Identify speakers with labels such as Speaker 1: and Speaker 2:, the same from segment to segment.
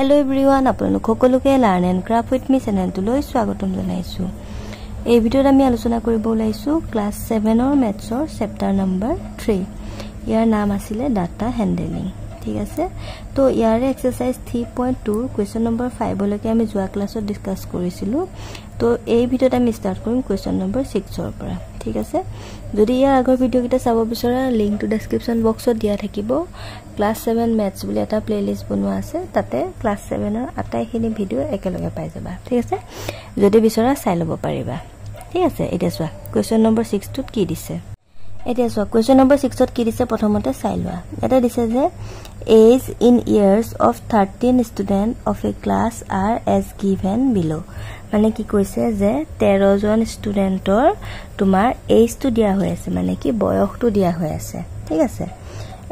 Speaker 1: Hello everyone, আপোনালোক সকলোকে learn and craft with মি চেনেলটোলৈ স্বাগতম জনাইছো। এই ভিডিঅ'ত আমি আলোচনা কৰিব ওলাইছো ক্লাছ 7ৰ মেথছৰ চেপ্টাৰ নম্বৰ 3। ইয়াৰ নাম আছিল ডাটা হ্যান্ডলিং। ঠিক আছে, তো ইয়াৰে এক্সাৰসাইজ 3.2 কোৱেশ্চন নম্বৰ 5 লৈকে আমি যোৱা ক্লাছত ডিসকাস কৰিছিলো। তো এই ভিডিঅ'ত আমি স্টাৰ্ট কৰিম কোৱেশ্চন নম্বৰ 6ৰ পৰা। ঠিক আছে, যদি ইয়াৰ আগৰ ভিডিঅ'কিটা চাব বিচৰা লিংকটো ডেসক্ৰিপচন বক্সত দিয়া থাকিব। ক্লাছ 7 মেথছ বুলি এটা প্লেলিষ্ট বনোৱা আছে, তাতে ক্লাছ 7ৰ আটাইখিনি ভিডিঅ' একেলগে পাই যাবা। ঠিক আছে, যদি বিচৰা চাই ল'ব পাৰিবা। ঠিক আছে, এতিয়া চোৱা কোৱেশ্চন নম্বৰ 6টোত কি দিছে। এতিয়া চোৱা কোৱেশ্চন নম্বৰ 6ত কি দিছে প্ৰথমতে চাই লোৱা। এটা দিছে যে age in years of 13 students of a class are as given below। মানে কি কৈছে যে 13 জন ষ্টুডেন্টৰ তোমাৰ এজটো দিয়া হৈ আছে, মানে কি বয়সটো দিয়া হৈ আছে। ঠিক আছে,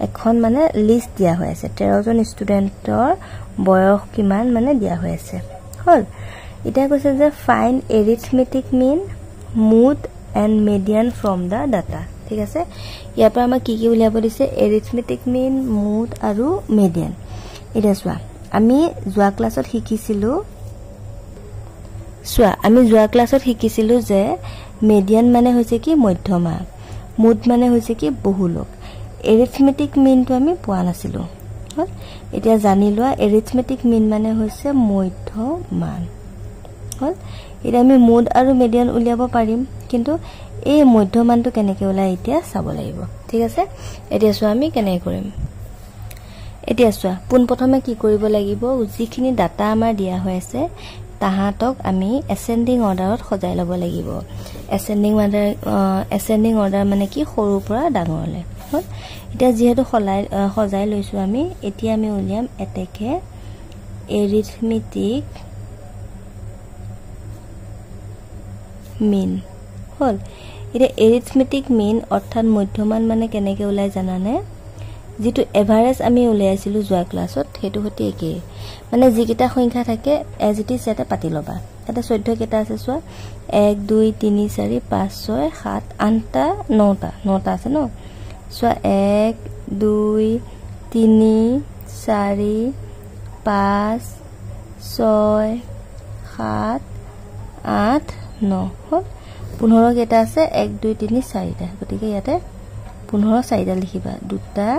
Speaker 1: এখন মানে লিষ্ট দিয়া হৈ আছে, 13 জন ষ্টুডেন্টৰ বয়স কিমান মানে দিয়া হৈ আছে। হল, এটা কৈছে যে find arithmetic mean, mode and median from the data. ঠিক আছে, ইয়াৰ পৰা আমাক কি কি উলিয়াব দিছে, এৰিথমেটিক মিন, মুড আৰু মিডিয়ান। এটা চোৱা আমি যোৱা ক্লাছত শিকিছিলো যে মিডিয়ান মানে হৈছে কি মধ্যমা, মুড মানে হৈছে কি বহুলোক। এৰিথমেটিক মিনটো আমি পোৱা নাছিলো। হল, এতিয়া জানি লোৱা এৰিথমেটিক মিন মানে হৈছে মধ্যমান। হল, এতিয়া আমি মুড আৰু মিডিয়ান উলিয়াব পাৰিম, কিন্তু এই মধ্যমানটো কেনেকৈ ওলাই এতিয়া চাব লাগিব। ঠিক আছে, এতিয়া চোৱা আমি কেনেকৈ কৰিম। এতিয়া চোৱা পোনপ্ৰথমে কি কৰিব লাগিব, যিখিনি ডাটা আমাৰ দিয়া হৈ আছে তাহাঁতক আমি এসেন্ডিং অৰ্ডাৰত সজাই ল'ব লাগিব। এসেন্ডিং অৰ্ডাৰ মানে কি সৰুৰ পৰা ডাঙৰলৈ। হল, এতিয়া যিহেতু সজাই লৈছো আমি, এতিয়া আমি উলিয়াম এতেকে এৰিথমেটিক মিন। হল, এতিয়া এৰিথমেটিক মিন অৰ্থাৎ মধ্যমান মানে কেনেকৈ ওলাই জানানে, যিটো এভাৰেজ আমি উলিয়াইছিলো যোৱা ক্লাছত সেইটো সৈতে একেই। মানে যিকেইটা সংখ্যা থাকে এজ ইট ইজ ইয়াতে পাতি ল'বা। ইয়াতে 14 কেইটা আছে চোৱা, 1 2 3 4 5 6 7 8টা 9টা আছে ন। চোৱা 1 2 3 4 5 6 7 8 9। হল, 15 কেইটা আছে, 1 2 3 4টা, গতিকে ইয়াতে 15 4টা লিখিবা, দুটা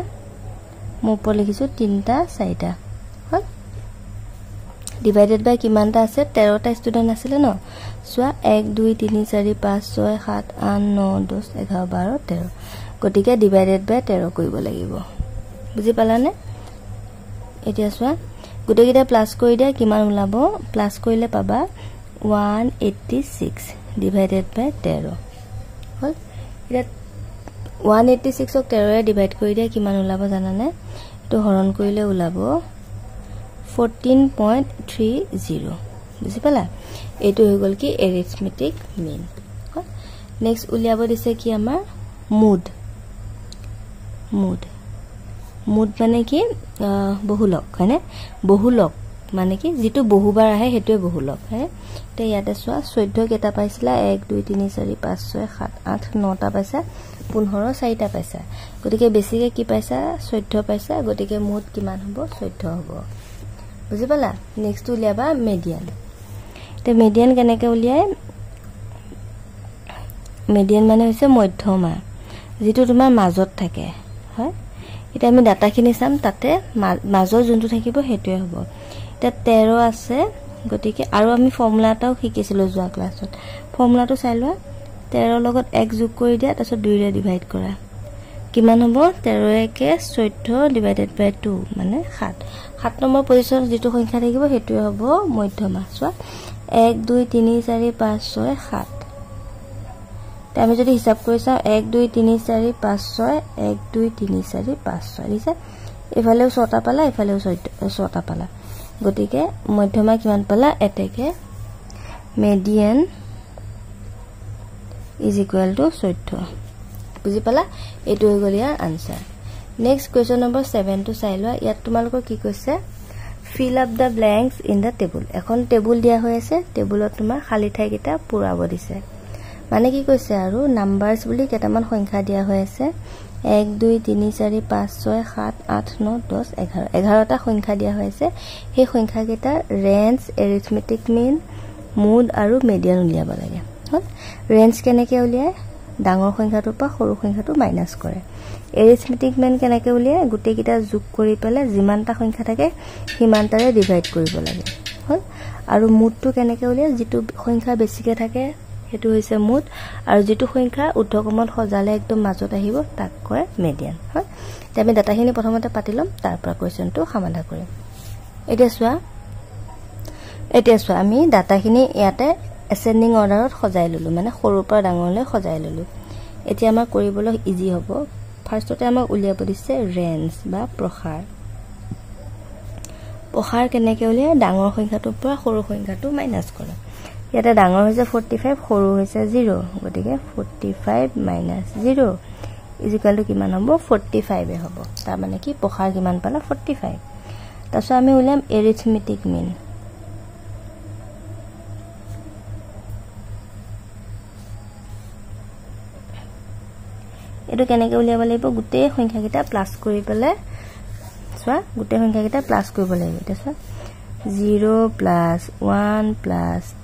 Speaker 1: মই ওপৰত লিখিছো 3টা 4টা। হল, ডিভাইডেড বাই কিমানটা আছে, 13টা ষ্টুডেন্ট আছিলে ন। চোৱা 1 2 3 4 5 6 7 8 9 10 11 12 13, গতিকে ডিভাইডেড বাই 13 কৰিব লাগিব। বুজি পালানে? এতিয়া চোৱা গোটেইকেইটা প্লাছ কৰি দিয়া, কিমান ওলাব, প্লাছ কৰিলে পাবা 186 ডিভাইডেড বাই 13। হল, এতিয়া 186ক 13ৰে ডিভাইড কৰি দিয়া, কিমান ওলাব জানানে, এইটো হৰণ কৰিলে ওলাব 14.30। বুজি পালা? এইটো হৈ গ'ল কি এৰিথমেটিক মিন। নেক্সট উলিয়াব দিছে কি আমাৰ মুড। মানে কি বহুলক, হয়নে? বহুলক মানে কি যিটো বহুবাৰ আহে সেইটোৱে বহুলক। এতিয়া ইয়াতে চোৱা 14 কেইটা পাইছিলা, 1 2 3 4 5 6 7 8 9টা পাইছা, 15 4টা পাইছা, গতিকে বেছিকে কি পাইছা 14 পাইছা, গতিকে মুড কিমান হ'ব 14 হ'ব। বুজি পালা? নেক্সট উলিয়াবা মিডিয়ান। এতিয়া মিডিয়ান কেনেকৈ উলিয়াই, মিডিয়ান মানে হৈছে মধ্যমা, যিটো তোমাৰ মাজত থাকে। হয়, এতিয়া আমি ডাটাখিনি চাম, তাতে মাজৰ যোনটো থাকিব সেইটোৱে হ'ব। এতিয়া 13 আছে, গতিকে আৰু আমি ফৰ্মুলা এটাও শিকিছিলো যোৱা ক্লাছত, ফৰ্মুলাটো চাই লোৱা। 13 লগত 1 যোগ কৰি দিয়া, তাৰপিছত 2ৰে ডিভাইড কৰা, কিমান হ'ব 13 কে 14 ডিভাইডেড বাই 2 মানে 7। 7 নম্বৰ পজিশ্যনত যিটো সংখ্যা থাকিব সেইটোৱে হ'ব মধ্যমা। চোৱা 1 2 3 4 5 6 7, আমি যদি হিচাপ কৰি চাওঁ 1 2 3 4 5 6 1 2 3 4 5 6 দিছে, এফালেও 6টা পালা, এফালেও 6টা পালা, গতিকে মধ্যমা কিমান পালা, এতেকে মিডিয়ান ইজ ইকুৱেল টু 14। বুজি পালা? এইটো হৈ গ'ল ইয়াৰ আনসাৰ। নেক্সট কুৱেশ্যন নম্বৰ 7টো চাই লোৱা। ইয়াত তোমালোকৰ কি কৈছে, fill up the blanks in the table. এখন টেবুল দিয়া হৈ আছে, টেবুলত তোমাৰ খালী ঠাইকেইটা পূৰাব দিছে। মানে কি কৈছে আৰু নাম্বাৰস বুলি কেইটামান সংখ্যা দিয়া হৈ আছে 1 2 3 4 5 6 7 8 9 10 11 11টা সংখ্যা দিয়া হৈ আছে সেই সংখ্যা কেইটা ৰেঞ্জ এৰিথমেটিক মিন মুড আৰু মিডিয়ান উলিয়াব লাগে হল ৰেঞ্জ কেনেকৈ উলিয়ায় ডাঙৰ সংখ্যাটোৰ পৰা সৰু সংখ্যাটো মাইনাস কৰে এৰিথমেটিক মিন কেনেকৈ উলিয়ায় গোটেই কেইটা যোগ কৰি পেলাই যিমানটা সংখ্যা থাকে সিমানটাৰে ডিভাইড কৰিব লাগে হল আৰু মুডটো কেনেকৈ উলিয়ায় যেটো সংখ্যা বেছিকৈ থাকে হেতু হৈছে মুড আৰু যেটো সংখ্যা উদ্ধকমত সজালে একদম মাজত আহিব তাক কয় মিডিয়ান হয় তে আমি ডাটাখিনি প্ৰথমতে পাতিলম তাৰ পৰা কোৱেশ্চনটো সমাধান কৰিম এতিয়া চোৱা আমি ডাটাখিনি ইয়াতে এসেন্ডিং অৰ্ডাৰত সজাই ললো মানে সৰুৰ পৰা ডাঙৰলৈ সজাই ললো এতিয়া আমাৰ কৰিবলৈ ইজি হ'ব ফাৰ্ষ্টতে আমাক উলিয়াব দিছে ৰেঞ্জ বা প্ৰসাৰ কেনেকৈ উলিয়ায় ডাঙৰ সংখ্যাটোৰ পৰা সৰু সংখ্যাটো মাইনাস কৰে ইয়াতে ডাঙৰ হৈছে 45 সৰু হৈছে 0 গতিকে 45 - 0 ইকুৱেল টু কিমান হ'ব 45 হ'ব তাৰ মানে কি প্ৰসাৰ কিমান পালা 45 তাৰপিছত আমি উলিয়াম এৰিথমেটিক মিন এটো কেনেকৈ উলিয়াব লাগিব গোটেই সংখ্যাকেইটা প্লাস কৰি পেলে চোৱা গোটেই সংখ্যাকেইটা প্লাস কৰিব লাগিব এটা চোৱা 0 + 1 +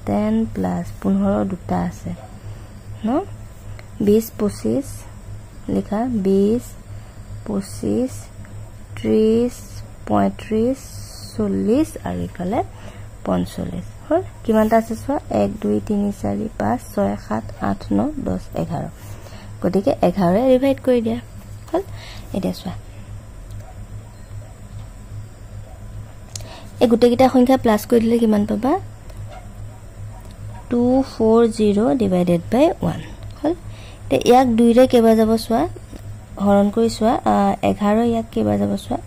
Speaker 1: 10 + 15 দুটা আছে ন 20 25 লিখা 20 25 30 35 40 আৰু ইফালে 45 হল কিমানটা আছে চোৱা 1 2 3 4 5 6 7 8 9 10 11 গতিকে 11 এ ডিভাইড কৰি দিয়া হল এটা চোৱা এই গোটেইকেইটা সংখ্যা প্লাস কৰি দিলে কিমান পাবা 240 ডিভাইডেড বাই 1 হল তে ইয়াক 2 ৰে কেবা যাব চোৱা হৰণ কৰি চোৱা 11 ইয়াক কেবা যাব চোৱা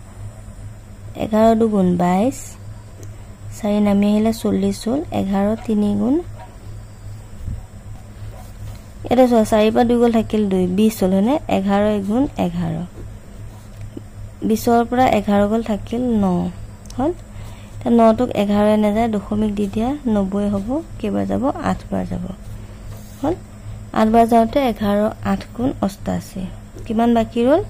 Speaker 1: 11 2 গুণ 22 4 নামি আহিলে 40 হল 11 3 গুণ এটা চোৱা 4 পৰা 2 গল থাকিল 2 20 হল হনে 11 গুণ 11 20 ৰ পৰা 11 গল থাকিল 9 হল তা 9 টক 11 এ নাযায় দশমিক দি দিয়া 90 হ'ব কেবা যাব 8 বাৰ যাব হল 8 বাৰ যাওতে 11 8 গুণ 88 কিমান বাকি ৰল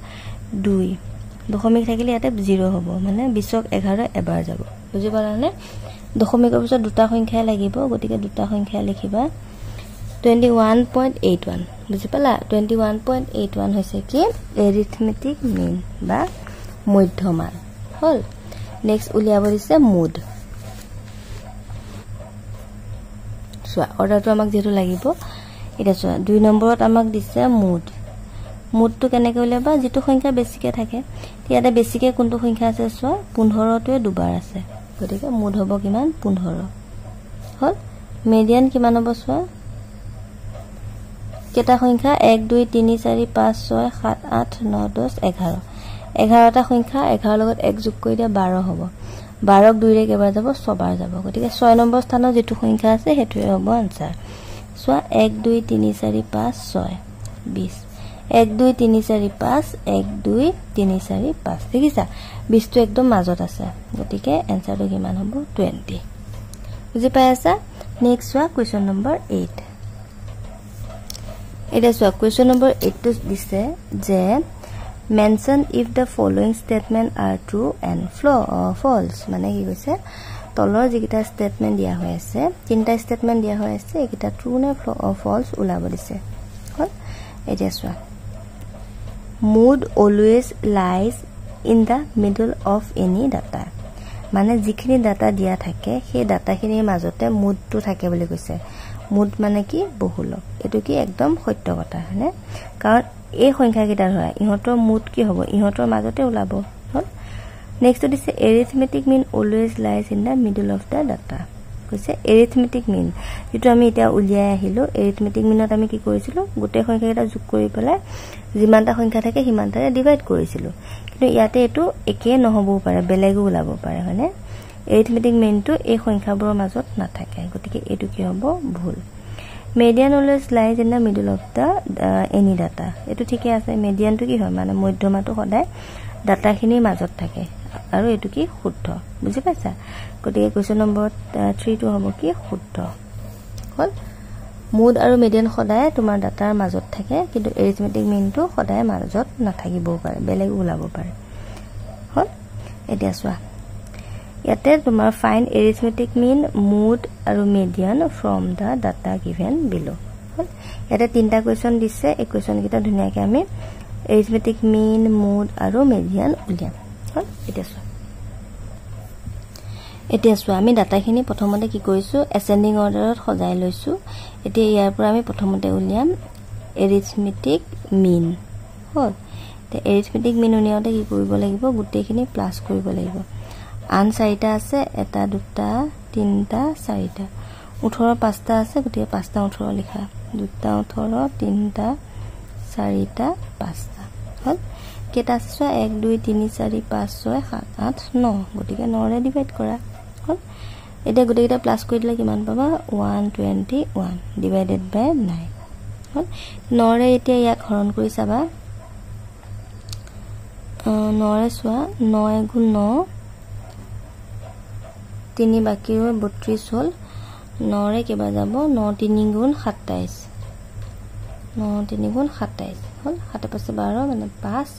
Speaker 1: 2 দশমিক থাকিলে ইয়াতে 0 হ'ব মানে 20 ক 11 এবাৰ যাব বুজি পালানে দশমিকৰ পিছত দুটা সংখ্যা লাগিব গতিকে দুটা সংখ্যা লিখিবা 21.81 বুজি পালা 21.81 হৈছে কি এৰিথমেটিক মিন বা মধ্যমান হল নেক্সট উলিয়াব দিছে মুড চোৱা অৰ্ডাৰটো আমাক যেটো লাগিব এটা চোৱা 2 নম্বৰত আমাক দিছে মুডটো কেনেকৈ উলিয়াবা যেটো সংখ্যা বেছিকৈ থাকে ইয়াতে বেছিকৈ কোনটো সংখ্যা আছে চোৱা 15 টোৱে দুবাৰ আছে গতিকে মুড হ'ব কিমান 15 হল মিডিয়ান কিমান হ'ব চোৱা কেটা সংখ্যা 1 2 3 4 5 6 7 8 9 10 11 11টা সংখ্যা 11 লগত 1 যোগ কৰি দিয়া 12 হ'ব 12ক 2 ৰে কেবাৰ যাব 6 বাৰ যাব গতিকে 6 নম্বৰ স্থানত যেটো সংখ্যা আছে হেতুৱে হ'ব আনসাৰ চোৱা 1 2 3 4 5 6 20 1 2 3 4 5 1 2 3 4 5 দেখিছা 20 টো একদম মাজত আছে গতিকে আনসাৰটো কিমান হ'ব 20 বুজি পাই আছা নেক্সট চোৱা কোৱেশ্চন নম্বৰ 8 এটা চোৱা কোৱেশ্চন নম্বৰ 8 টো দিছে যে mention if the following statement are true and false মানে কি কৈছে তলৰ যিকিটা স্টেটমেন্ট দিয়া হৈ আছে তিনটা স্টেটমেন্ট দিয়া হৈ আছে একিটা ট্ৰু নে ফলস উলাব দিছে হল এতিয়া চোৱা mood always lies in the middle of any data মানে যিখিনি ডাটা দিয়া থাকে সেই ডাটাখিনিৰ মাজতে মুডটো থাকে বুলি কৈছে মুড মানে কি বহুলক এটো কি একদম সত্য কথা হয়নে কাৰণ এই সংখ্যা কিটা হয় ইহতৰ মুড কি হ'ব ইহতৰ মাজতে উলাব হল নেক্সট দিছে arithmetic mean always lies in the middle of the data কৈছে এৰিথমেটিক মিন যেটো আমি এটা উলিয়াই আহিলো এৰিথমেটিক মিনত আমি কি কৰিছিলো গোটেই সংখ্যা কিটা যোগ কৰি পেলাই যিমানটা সংখ্যা থাকে সিমানটাৰে ডিভাইড কৰিছিলো কিন্তু ইয়াতে এটো একে নহবও পাৰে বেলেগও উলাব পাৰে হয়নে এৰিথমেটিক মিনটো এই সংখ্যাবোৰৰ মাজত নাথাকে গতিকে এটো কি হ'ব ভুল median always lies in the middle of the any data এটো ঠিকে আছে medianটো কি হয় মানে মধ্যমাটো সদায় ডাটাখিনিৰ মাজত থাকে আৰু এটো কি শুদ্ধ বুজি পাইছা গতিকে কোৱেশ্চন নম্বৰ 3 টো হ'ব কি শুদ্ধ হল মুড আৰু মিডিয়ান সদায় তোমাৰ ডাটাৰ মাজত থাকে কিন্তু এৰিথমেটিক মিনটো সদায় মাজত নাথাকিবও পাৰে বেলেগ ওলাব পাৰে হল এতিয়া চোৱা ইয়াতে তোমাৰ ফাইন্ড এৰিথমেটিক মিন মুড আৰু median from the data given বিলো হল ইয়াতে তিনটা কোৱেশ্চন দিছে এই কোৱেশ্চন কিটা ধুনিয়াকে আমি এৰিথমেটিক মিন মুড আৰু মিডিয়ান উলিয়াম হল এতিয়া চোৱা আমি ডাটাখিনি প্ৰথমতে কি কৰিছো এসেন্ডিং অৰ্ডাৰত সজাই লৈছো এতিয়া ইয়াৰ পৰা আমি প্ৰথমতে উলিয়াম এৰিথমেটিক মিন হল তে এৰিথমেটিক মিন উলিয়াওতে কি কৰিব লাগিব গুটেখিনি প্লাস কৰিব লাগিব আন চাৰিটা আছে এটা দুটা তিনটা চাৰিটা 18 পাঁচটা আছে গতিকে পাঁচটা 18 লিখা দুটা 18 তিনটা চাৰিটা পাঁচটা হল কেটা আছে 1 2 3 4 5 6 7 8 9 গতিকে 9 ৰে ডিভাইড কৰা হল এটা গুটেকিটা প্লাস কৰি দিলে কিমান পাবা 121 ডিভাইডেড বাই 9 হল 9 ৰে এতিয়া ইয়াক হৰণ কৰি চাবা 9 ৰে চোৱা 9 গুণ 9 3 বাকি 32 হল 9 ৰে কেবা যাব 9 3 গুণ 27 9 3 গুণ 27 হল 7 5 12 মানে 5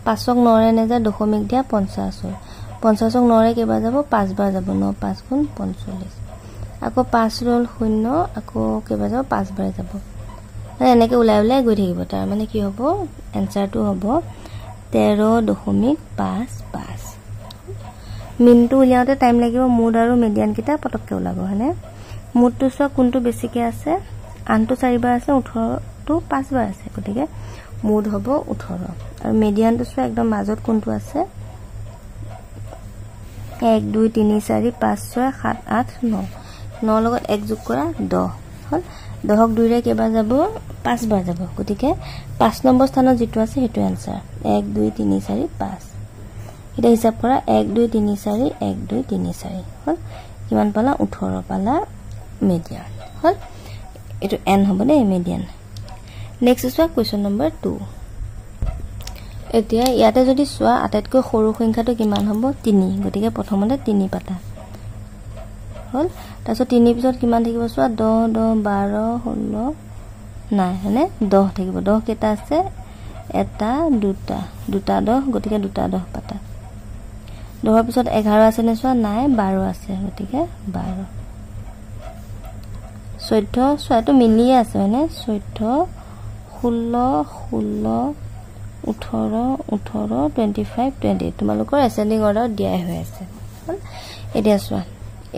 Speaker 1: 5ক 9 ৰে নেজা দশমিক দিয়া 50 হল 50ক 9 ৰে কেবা যাব 5 বাৰ যাব 9 5 গুণ 45 আকৌ 5 ৰল 0 আকৌ কেবা যাব 5 বাৰ যাব মানে এনেকে উলাই উলাই গৈ থাকিব তাৰ মানে কি হ'ব এনসাৰটো হ'ব 13.55 মিনটো উলিয়াওতে টাইম লাগিব মুড আৰু মিডিয়ান কিটা পটককে ওলাব হনে মুডটো সব কোনটো বেছিকে আছে আনটো 4 বাৰ আছে 18 টো 5 বাৰ আছে গতিকে মুড হ'ব 18 আৰু মিডিয়ানটো সব একদম মাজত কোনটো আছে 1 2 3 4 5 6 7 8 9 9 লগত 1 যোগ কৰা 10 হল 10ক 2 ৰে কেবা যাব 5 বাৰ যাব গতিকে 5 নম্বৰ স্থানত যেটো আছে হেতু আনসাৰ 1 2 3 4 5 এটা হিসাব কৰা 1 2 3 4 1 2 3 4 হল কিমান পালা 18 পালা মিডিয়ান হল এটো n হ'ব দে মিডিয়ান নেক্সট চোৱা কোৱেশ্চন নম্বৰ 2 এতিয়া ইয়াতে যদি চোৱা আটাইতকৈ সৰু সংখ্যাটো কিমান হ'ব 3 গতিকে প্ৰথমতে 3 পাতা হল তাৰছত 3 পিছত কিমান থাকিব চোৱা 10 10 12 16 নাই হনে 10 থাকিব 10 কেটা আছে এটা দুটা দুটা 10 গতিকে দুটা 10 পাতা 10 পিছত 11 আছে নে চোৱা নাই 12 আছে গতিকে 12 14 চোৱাটো মিলিয়ে আছে হনে 14 16 16 18 18 25 20 তোমালোকৰ এসেন্ডিং অৰ্ডাৰ দিয়াই হৈ আছে এতিয়া চোৱা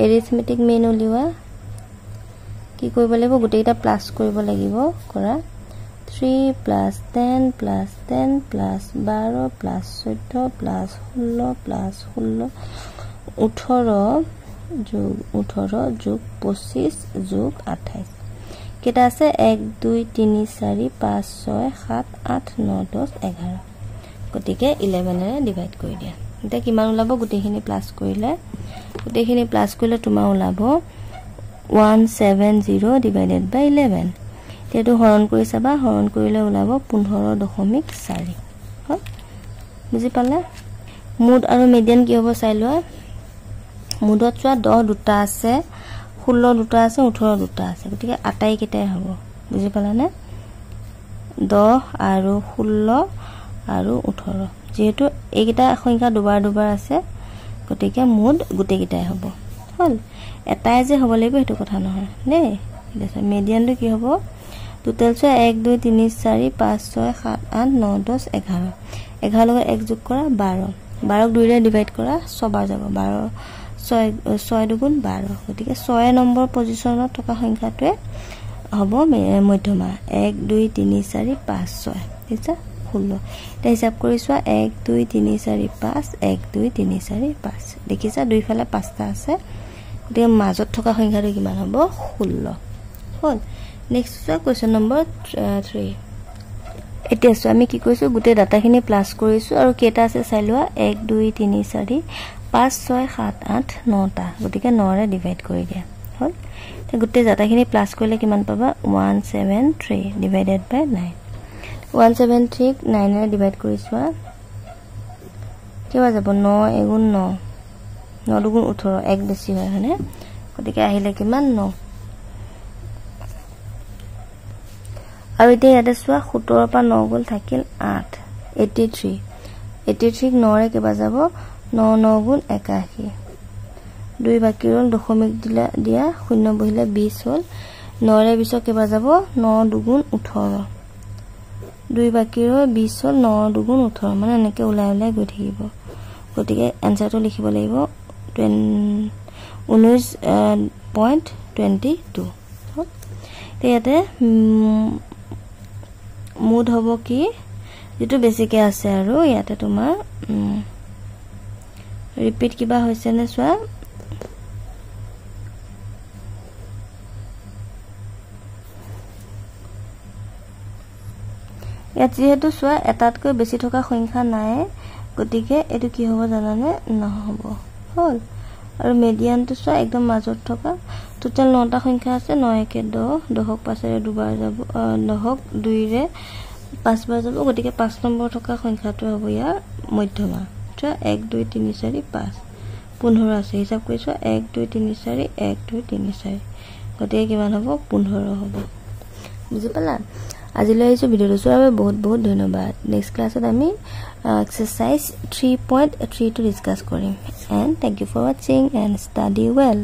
Speaker 1: এৰিথমেটিক মিন উলিওৱা কি কৰিব লাগিব গুটেইটা প্লাস কৰিব লাগিব কৰা 3 plus 10 plus 10 plus 12 plus 14 plus 16 plus 16 18 যোগ 18 যোগ 25 যোগ 28 কেটা আছে 1 2 3 4 5 6 7 8 9 10 11 গতিকে 11 ৰে ডিভাইড কৰি দিয়া এটা কিমান ওলাব গুটেখিনি প্লাস কৰিলে তোমাৰ ওলাব 170 ডিভাইডেড বাই 11 তেটো হৰণ কৰি চাবা হৰণ কৰিলে ওলাব 15.4 হল বুজি পালে মুড আৰু মিডিয়ান কি হ'ব চাই লোৱা মুডত চোৱা 10 দুটা আছে 16 দুটা আছে 18 দুটা আছে গতিকে আটাই কেটাই হ'ব বুজি পালা নে 10 আৰু 16 আৰু 18 যেহেতু এইকেটা সংখ্যা দুবাৰ আছে গতিকে মুড গুটে কেটাই হ'ব হল এটাই যে হ'ব লাগিব হেতু কথা নহয় নে দেখা মিডিয়ানটো কি হ'ব টোটাল চোৱা 1 2 3 4 5 6 7 8 9 10 11 11 লগত 1 যোগ কৰা 12 12ক 2 ৰে ডিভাইড কৰা 6 বাৰ যাব 12 6 দুগুণ 12 গতিকে 6 নম্বৰ পজিশনত থকা সংখ্যাটোৱে হ'ব মধ্যমা 1 2 3 4 5 6 ঠিক আছে 16 এটা হিসাব কৰি চোৱা 1 2 3 4 5 1 2 3 4 5 দেখিছা দুই ফালে পাঁচটা আছে গতিকে মাজত থকা সংখ্যাটো কিমান হ'ব 16 হল নেক্সট চোৱা কোৱেশ্চন নম্বৰ 3 এতিয়া আমি কি কৈছো গুটে ডাটাখিনি প্লাস কৰিছো আৰু কেটা আছে চাই লোৱা 1 2 3 4 5 6 7 8 9 টা গতিকে 9 ৰে ডিভাইড কৰি দিয়া হল তে গুটে ডাটাখিনি প্লাস কৰিলে কিমান পাবা 173 ডিভাইডেড বাই 9 173 9 ৰে ডিভাইড কৰি চোৱা কিবা যাব 9 এগুণ 9 9 দুগুণ 18 এক বেছি হয় হনে গতিকে আহিলে কিমান 9 আৰু এতিয়া ইয়াতে চোৱা 17 পৰা 9 গ'ল থাকিল 8 83 83 9 কেবা যাব 9 9 গুণ 81 2 বাকি ৰল দশমিক দিয়া 0 বহিলে 20 হ'ল 9 ৰে 20 কেবা যাব 9 2 18 2 বাকি ৰল 20 হ'ল 9 2 18 মানে এনেকে উলাই গৈ থাকিব গতিকে এনসাৰটো লিখিব লাগিব 19.22 ইয়াতে মুড হ'ব কি যেটো বেছিকে আছে আৰু ইয়াতে তোমাৰ ৰিপিট কিবা হৈছে নে চোৱা ইয়াত যেহেতু চোৱা এটাতকৈ বেছি থকা সংখ্যা নাই গতিকে এটো কি হ'ব জানানে নহব হল আৰু মিডিয়ানটো চোৱা একদম মাজত থকা টোটাল 9টা সংখ্যা আছে 9 1 10 10ক 5 ৰে দুবাৰ যাব 10ক 2 ৰে 5 বাৰ যাব গতিকে 5 নম্বৰ থকা সংখ্যাটো হ'ব ইয়াৰ মধ্যমা চোৱা 1 2 3 4 5 15 আছে হিচাপ কৰি চোৱা 1 2 3 4 1 2 3 4 গতিকে কিমান হ'ব 15 হ'ব বুজি পালা আজিলৈ এই ভিডিওটো চোৱাৰ বাবে বহুত বহুত ধন্যবাদ নেক্সট ক্লাছত আমি এক্সাৰসাইজ 3.3 to discuss কৰিম and thank you for watching and study well